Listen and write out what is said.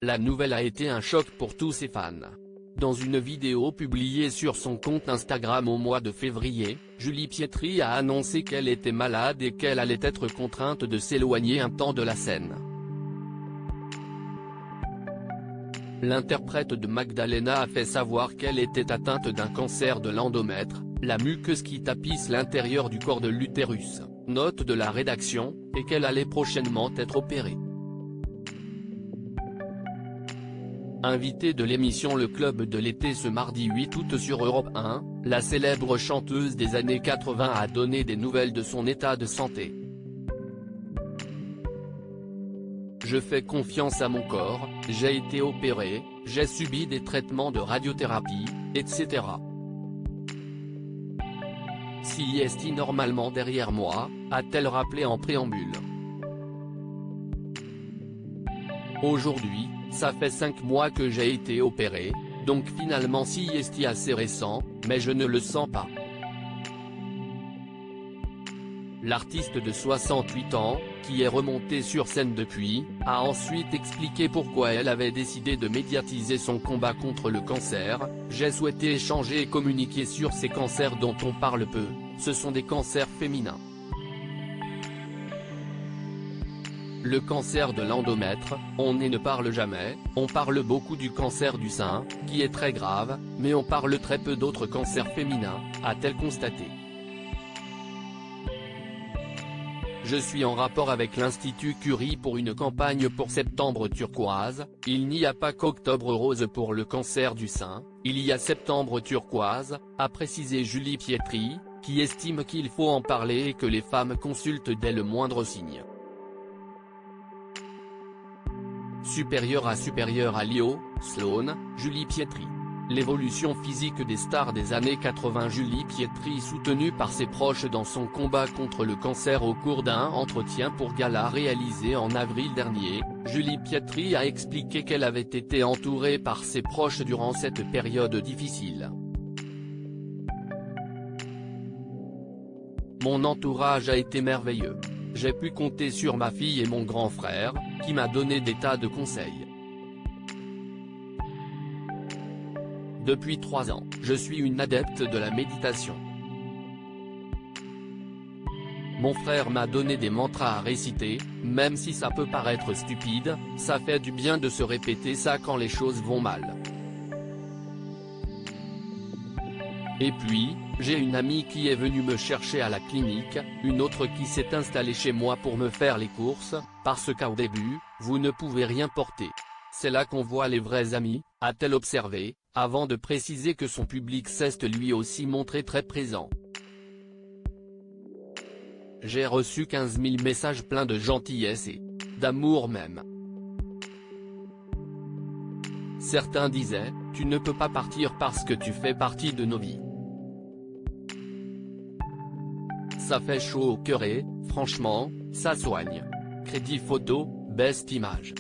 La nouvelle a été un choc pour tous ses fans. Dans une vidéo publiée sur son compte Instagram au mois de février, Julie Pietri a annoncé qu'elle était malade et qu'elle allait être contrainte de s'éloigner un temps de la scène. L'interprète de Magdalena a fait savoir qu'elle était atteinte d'un cancer de l'endomètre, la muqueuse qui tapisse l'intérieur du corps de l'utérus, note de la rédaction, et qu'elle allait prochainement être opérée. Invitée de l'émission Le Club de l'été ce mardi 8 août sur Europe 1, la célèbre chanteuse des années 80 a donné des nouvelles de son état de santé. Je fais confiance à mon corps, j'ai été opérée, j'ai subi des traitements de radiothérapie, etc. Si est normalement derrière moi, a-t-elle rappelé en préambule. Aujourd'hui, ça fait 5 mois que j'ai été opéré, donc finalement si est assez récent, mais je ne le sens pas. L'artiste de 68 ans, qui est remontée sur scène depuis, a ensuite expliqué pourquoi elle avait décidé de médiatiser son combat contre le cancer. J'ai souhaité échanger et communiquer sur ces cancers dont on parle peu, ce sont des cancers féminins. Le cancer de l'endomètre, on ne parle jamais, on parle beaucoup du cancer du sein, qui est très grave, mais on parle très peu d'autres cancers féminins, a-t-elle constaté. Je suis en rapport avec l'Institut Curie pour une campagne pour Septembre turquoise, il n'y a pas qu'Octobre rose pour le cancer du sein, il y a Septembre turquoise, a précisé Julie Pietri, qui estime qu'il faut en parler et que les femmes consultent dès le moindre signe. Supérieure à Lio, Sloane, Julie Pietri. L'évolution physique des stars des années 80. Julie Pietri soutenue par ses proches dans son combat contre le cancer au cours d'un entretien pour gala réalisé en avril dernier, Julie Pietri a expliqué qu'elle avait été entourée par ses proches durant cette période difficile. Mon entourage a été merveilleux. J'ai pu compter sur ma fille et mon grand frère, qui m'a donné des tas de conseils. Depuis 3 ans, je suis une adepte de la méditation. Mon frère m'a donné des mantras à réciter, même si ça peut paraître stupide, ça fait du bien de se répéter ça quand les choses vont mal. Et puis, j'ai une amie qui est venue me chercher à la clinique, une autre qui s'est installée chez moi pour me faire les courses, parce qu'au début, vous ne pouvez rien porter. C'est là qu'on voit les vrais amis, a-t-elle observé, avant de préciser que son public s'est lui aussi montré très présent. J'ai reçu 15 000 messages pleins de gentillesse et d'amour même. Certains disaient, tu ne peux pas partir parce que tu fais partie de nos vies. Ça fait chaud au cœur et, franchement, ça soigne. Crédit photo, best image.